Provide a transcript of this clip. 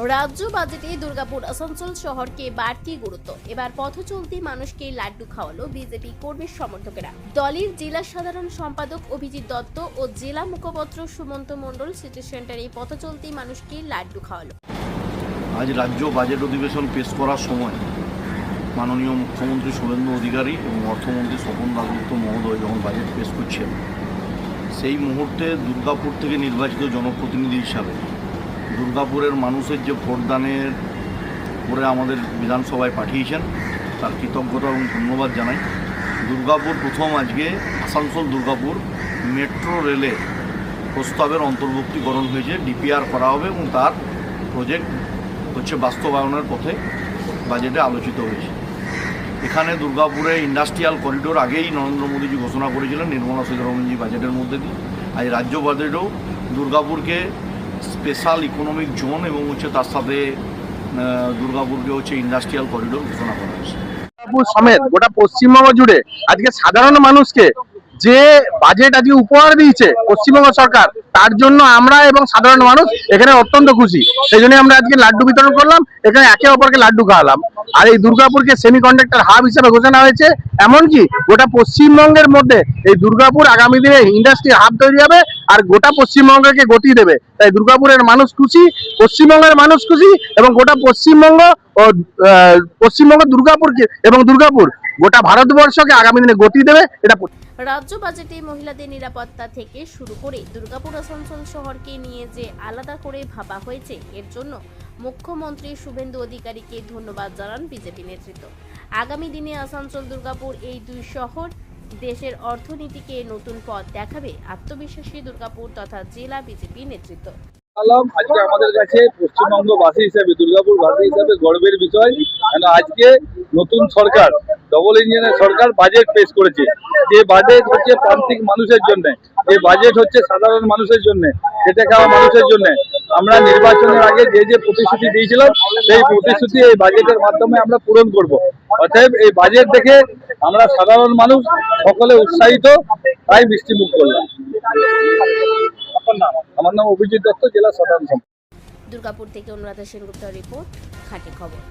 রাজ্য বাজেটে দুর্গাপুর আসানসোল শহরকে বাড়তি গুরুত্ব। এবার পথ চলতি মানুষকে লাড্ডু খাওয়ালো বিজেপি কর্মী সমর্থকেরা। দলের জেলা সাধারণ সম্পাদক অভিজিৎ দত্ত ও জেলা মুখপাত্র সুমন্ত মণ্ডল সিটি সেন্টারে পথ চলতি মানুষকে লাড্ডু খাওয়ালো। আজ রাজ্য বাজেট অধিবেশন পেশ করার সময় মাননীয় মুখ্যমন্ত্রী শুভেন্দু অধিকারী এবং অর্থমন্ত্রী স্বপন দাসগুপ্ত মহোদয় যখন বাজেট পেশ করছেন, সেই মুহূর্তে দুর্গাপুর থেকে নির্বাচিত জনপ্রতিনিধি হিসাবে দুর্গাপুরের মানুষের যে ভোটদানের করে আমাদের বিধানসভায় পাঠিয়েছেন তার কৃতজ্ঞতা এবং ধন্যবাদ জানাই। দুর্গাপুর প্রথম আজকে আসানসোল দুর্গাপুর মেট্রো রেলে প্রস্তাবের অন্তর্ভুক্তিকরণ হয়েছে, ডিপিআর করা হবে এবং তার প্রজেক্ট হচ্ছে বাস্তবায়নের পথে বাজেটে আলোচিত হয়েছে। এখানে দুর্গাপুরে ইন্ডাস্ট্রিয়াল করিডোর আগেই নরেন্দ্র মোদীজি ঘোষণা করেছিলেন নির্মলা সীতারমণজি বাজেটের মধ্যে দিয়ে। আজ রাজ্য বাজেটেও দুর্গাপুরকে স্পেশাল ইকোনমিক জোন এবং হচ্ছে তার সাথে দুর্গাপুরকে হচ্ছে ইন্ডাস্ট্রিয়াল করিডোর ঘোষণা করা হয়েছে। দুর্গাপুর সমেত গোটা পশ্চিমবঙ্গ জুড়ে আজকে সাধারণ মানুষকে যে বাজেট আজকে উপহার দিয়েছে পশ্চিমবঙ্গ সরকার, তার জন্য আমরা এবং সাধারণ মানুষ এখানে অত্যন্ত খুশি। সেই জন্য আমরা আজকে লাড্ডু বিতরণ করলাম, এখানে একে অপরকে লাড্ডু খাওয়ালাম। আর এই দুর্গাপুরকে সেমিকন্ডাক্টর হাব হিসেবে ঘোষণা হয়েছে, এমনকি গোটা পশ্চিমবঙ্গের মধ্যে এই দুর্গাপুর আগামী দিনে ইন্ডাস্ট্রি হাব তৈরি হবে আর গোটা পশ্চিমবঙ্গকে গতি দেবে। তাই দুর্গাপুরের মানুষ খুশি, পশ্চিমবঙ্গের মানুষ খুশি এবং গোটা পশ্চিমবঙ্গ ও দুর্গাপুরকে এবং দুর্গাপুর গোটা ভারতবর্ষকে আগামী দিনে গতি দেবে। এটা রাজ্য বাজেটে মহিলাদের নিরাপত্তা থেকে শুরু করে দুর্গাপুর আসানসোল শহরকে নিয়ে যে আলাদা করে ভাবা হয়েছে, এর জন্য মুখ্যমন্ত্রী শুভেন্দু অধিকারীকে ধন্যবাদ জানান বিজেপি নেতৃত্ব। আগামী দিনে আসানসোল দুর্গাপুর এই দুই শহর দেশের অর্থনীতিকে নতুন পথ দেখাবে আত্মবিশ্বাসী দুর্গাপুর তথা জেলা বিজেপি নেতৃত্ব। আজকে আমাদের কাছে পশ্চিমবঙ্গবাসী হিসেবে, দুর্গাপুরবাসী হিসেবে গর্বের বিষয়, কেন আজকে নতুন সরকার, ডবল ইঞ্জিনের সরকার বাজেট পেশ করেছে। যে বাজেট হচ্ছে প্রান্তিক মানুষের জন্য, যে বাজেট হচ্ছে সাধারণ মানুষের জন্য, খেটে খাওয়া মানুষের জন্য। আমরা নির্বাচনের আগে যে যে প্রতিশ্রুতি দিয়েছিলাম, সেই প্রতিশ্রুতি এই বাজেটের মাধ্যমে আমরা পূরণ করব। অতএব এই বাজেট দেখে আমরা সাধারণ মানুষ সকলে উৎসাহিত, তাই মিষ্টিমুখ করলাম। আমার নাম অভিজিৎ দত্ত, জেলা সাধারণ সম্পাদক। দুর্গাপুর থেকে অনুরাধা সেনগুপ্তের রিপোর্ট, খাঁটি খবর।